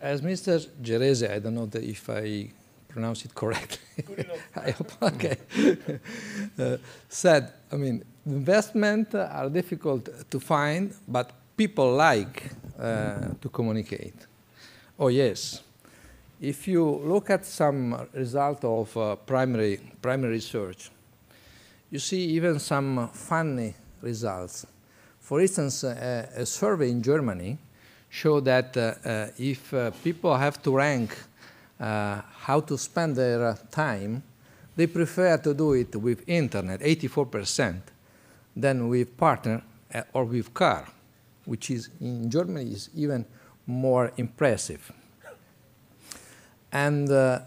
as Mr. Gerese, I don't know if I pronounce it correctly. Good enough. I hope, okay. Said, I mean, investment are difficult to find, but people like to communicate. Oh, yes. If you look at some result of primary research, you see even some funny results. For instance, a survey in Germany showed that if people have to rank how to spend their time, they prefer to do it with internet, 84%, than with partner or with car, which is in Germany is even more impressive. And the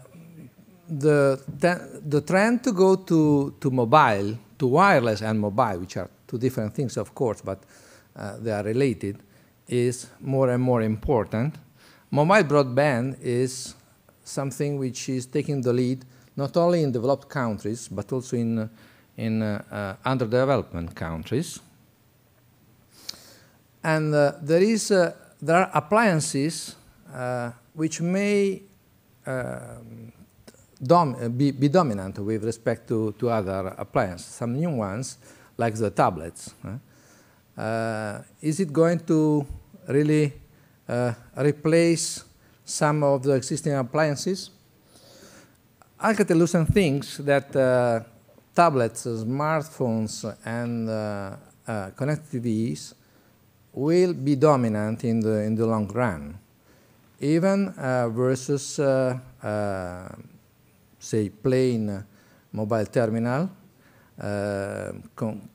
trend to go to mobile, to wireless and mobile, which are two different things, of course, but they are related, is more and more important. Mobile broadband is something which is taking the lead not only in developed countries, but also in underdeveloped countries. And there are appliances which may be dominant with respect to other appliances. Some new ones, like the tablets. Is it going to really replace some of the existing appliances? Alcatel-Lucent thinks that tablets, smartphones, and connected TVs will be dominant in the long run, even versus, say, plain mobile terminal,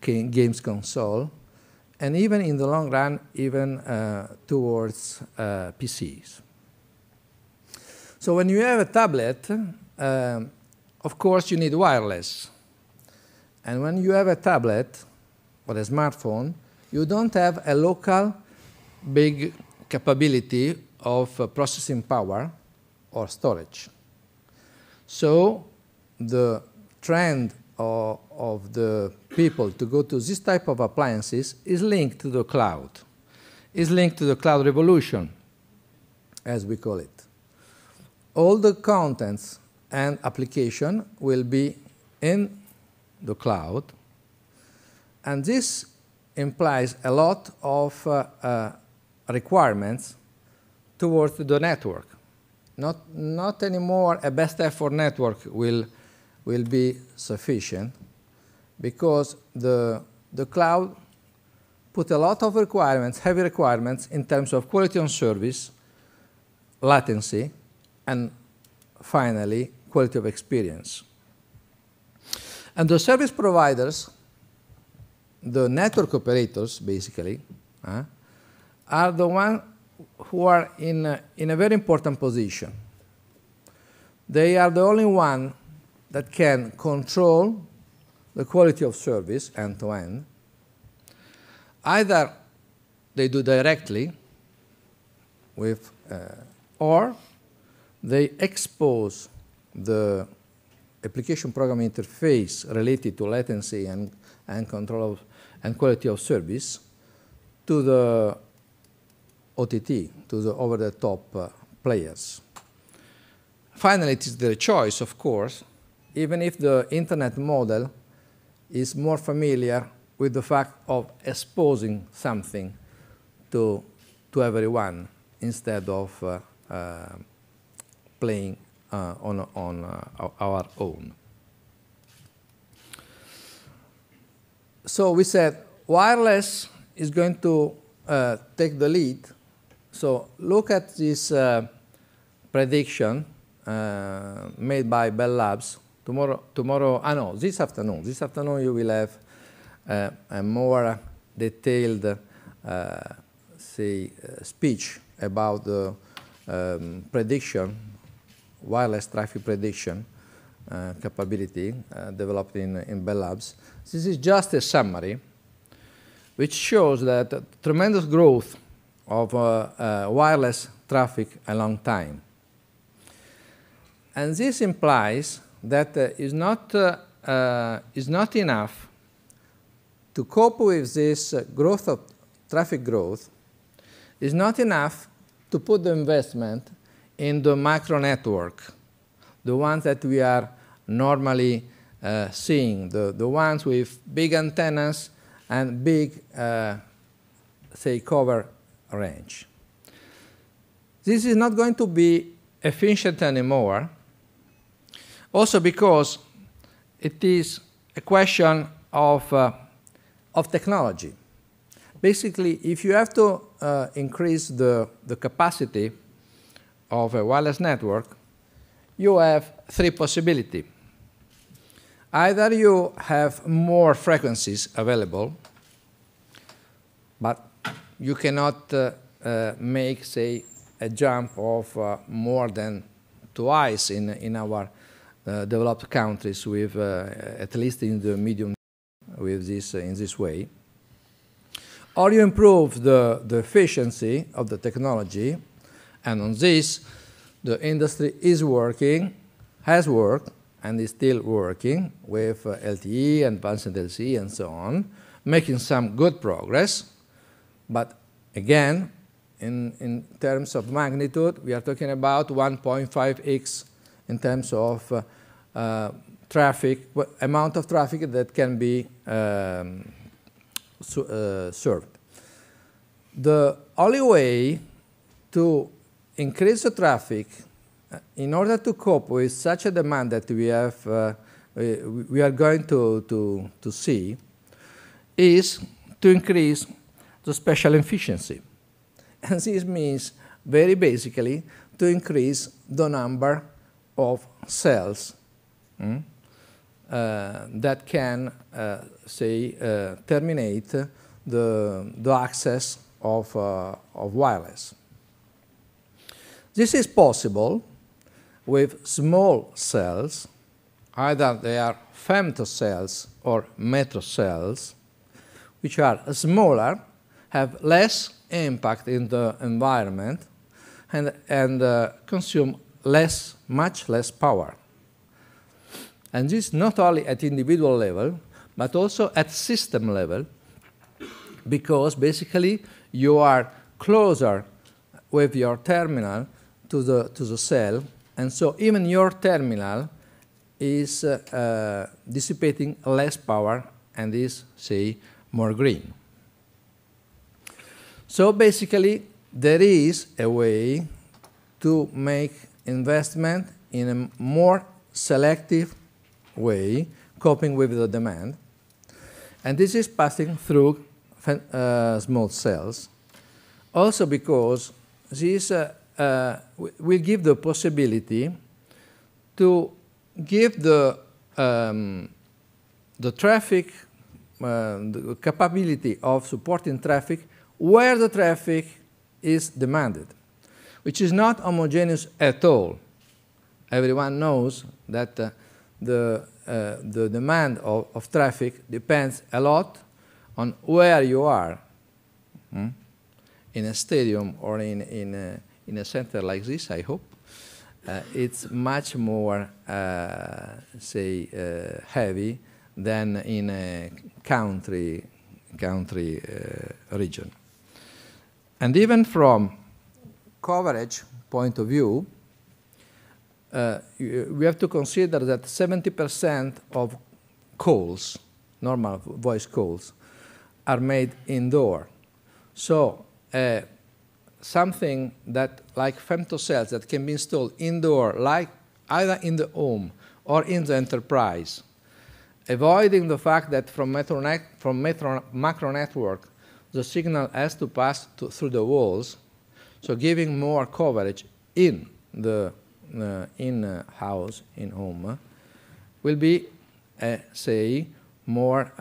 games console, and even in the long run, even towards PCs. So when you have a tablet, of course, you need wireless. And when you have a tablet or a smartphone, you don't have a local big capability of processing power or storage. So the trend of the people to go to this type of appliances is linked to the cloud, is linked to the cloud revolution, as we call it. All the contents and application will be in the cloud, and this implies a lot of requirements towards the network. Not anymore a best effort network will be sufficient, because the cloud put a lot of requirements, heavy requirements, in terms of quality on service, latency, and finally, quality of experience. And the service providers, the network operators, basically, are the ones who are in a very important position. They are the only one that can control the quality of service end-to-end. Either they do directly with, or they expose the application program interface related to latency and control of, and quality of service to the OTT, to the over-the-top players. Finally, it is their choice, of course, even if the internet model is more familiar with the fact of exposing something to everyone instead of playing on our own. So we said wireless is going to take the lead. So look at this prediction made by Bell Labs. This afternoon. This afternoon you will have a more detailed, speech about the prediction, wireless traffic prediction capability developed in Bell Labs. This is just a summary which shows that tremendous growth of wireless traffic a long time. And this implies that is not enough to cope with this growth of traffic growth, is not enough to put the investment in the macro network, the ones that we are normally seeing, the ones with big antennas and big, say, cover range. This is not going to be efficient anymore, also because it is a question of technology. Basically, if you have to increase the capacity of a wireless network, you have three possibilities. Either you have more frequencies available, but you cannot make, say, a jump of more than twice in our developed countries with, at least in the medium, with this, in this way. Or you improve the efficiency of the technology, and on this, the industry is working, has worked, and is still working with LTE and advanced LTE and so on, making some good progress. But again, in terms of magnitude, we are talking about 1.5x in terms of traffic, amount of traffic that can be served. The only way to increase the traffic in order to cope with such a demand that we have, we are going to see, is to increase the spatial efficiency. And this means, very basically, to increase the number of cells that can, say, terminate the access of wireless. This is possible with small cells, either they are femtocells or metrocells, which are smaller, have less impact in the environment, and consume much less power. And this not only at individual level, but also at system level, because basically you are closer with your terminal to the cell, and so even your terminal is dissipating less power and is, say, more green. So basically, there is a way to make investment in a more selective way, coping with the demand. And this is passing through small cells. Also because this will give the possibility to give the traffic, the capability of supporting traffic where the traffic is demanded, which is not homogeneous at all. Everyone knows that the demand of traffic depends a lot on where you are, in a stadium or in a center like this, I hope. It's much more, say, heavy than in a country region. And even from coverage point of view, we have to consider that 70% of calls, normal voice calls, are made indoor. So something that, like femtocells, that can be installed indoor, like either in the home or in the enterprise, avoiding the fact that from macro network, the signal has to pass through the walls, so giving more coverage in the in-house, in-home, will be, say, more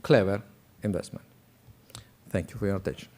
clever investment. Thank you for your attention.